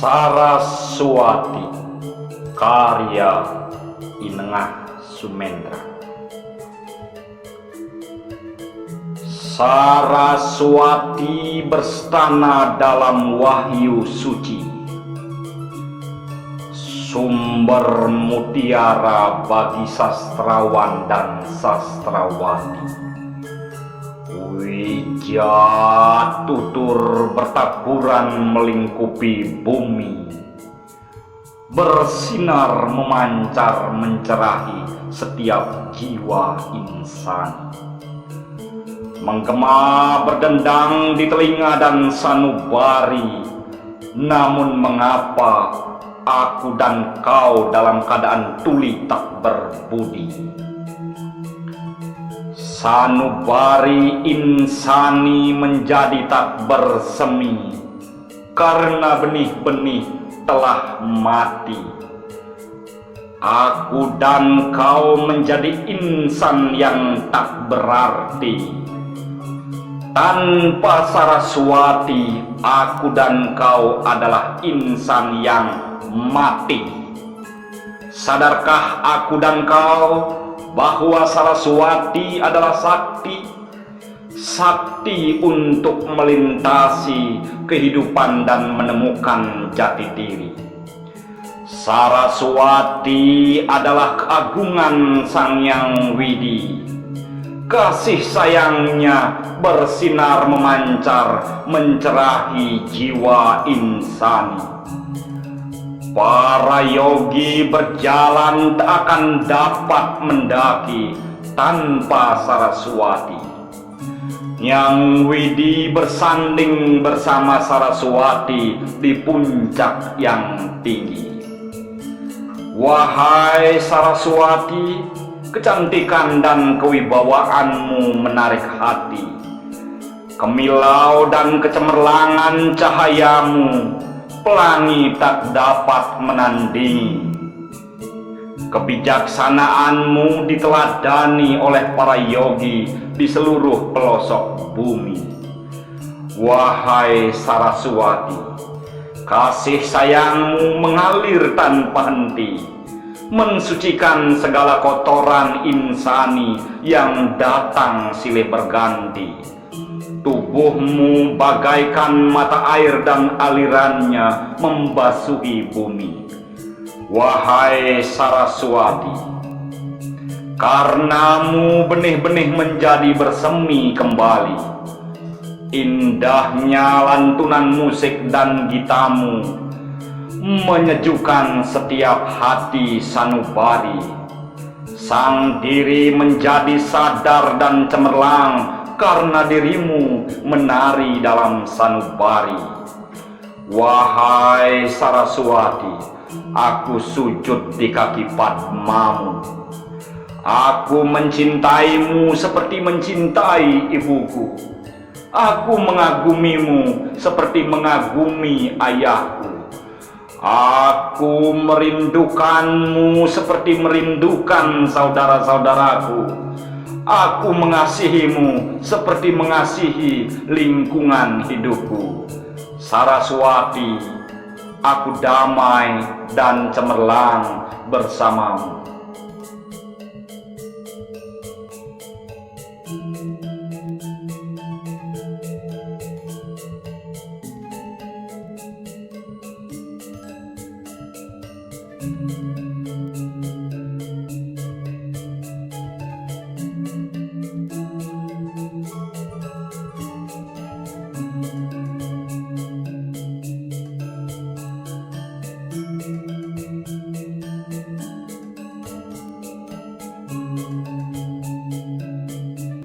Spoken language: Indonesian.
Saraswati, karya Inengah Sumendra. Saraswati berstana dalam wahyu suci, sumber mutiara bagi sastrawan dan sastrawati. Wija tutur bertaburan melingkupi bumi, bersinar memancar mencerahi setiap jiwa insan. Menggema berdendang di telinga dan sanubari, namun mengapa aku dan kau dalam keadaan tuli tak berbudi? Sanubari insani menjadi tak bersemi, karena benih-benih telah mati. Aku dan kau menjadi insan yang tak berarti. Tanpa Saraswati, aku dan kau adalah insan yang mati. Sadarkah aku dan kau bahwa Saraswati adalah sakti untuk melintasi kehidupan dan menemukan jati diri. Saraswati adalah keagungan Sang Hyang Widi. Kasih sayangnya bersinar memancar mencerahi jiwa insani. Para yogi berjalan tak akan dapat mendaki tanpa Saraswati. Hyang Widi bersanding bersama Saraswati di puncak yang tinggi. Wahai Saraswati, kecantikan dan kewibawaanmu menarik hati. Kemilau dan kecemerlangan cahayamu pelangi tak dapat menandingi. Kebijaksanaanmu diteladani oleh para yogi di seluruh pelosok bumi. Wahai Saraswati, kasih sayangmu mengalir tanpa henti, mensucikan segala kotoran insani yang datang silih berganti. Tubuhmu bagaikan mata air dan alirannya membasuhi bumi. Wahai Saraswati, karenamu benih-benih menjadi bersemi kembali. Indahnya lantunan musik dan gitamu menyejukkan setiap hati sanubari. Sang diri menjadi sadar dan cemerlang karena dirimu menari dalam sanubari. Wahai Saraswati, aku sujud di kaki padmamu. Aku mencintaimu seperti mencintai ibuku. Aku mengagumimu seperti mengagumi ayahku. Aku merindukanmu seperti merindukan saudara-saudaraku. Aku mengasihimu seperti mengasihi lingkungan hidupku. Saraswati, aku damai dan cemerlang bersamamu.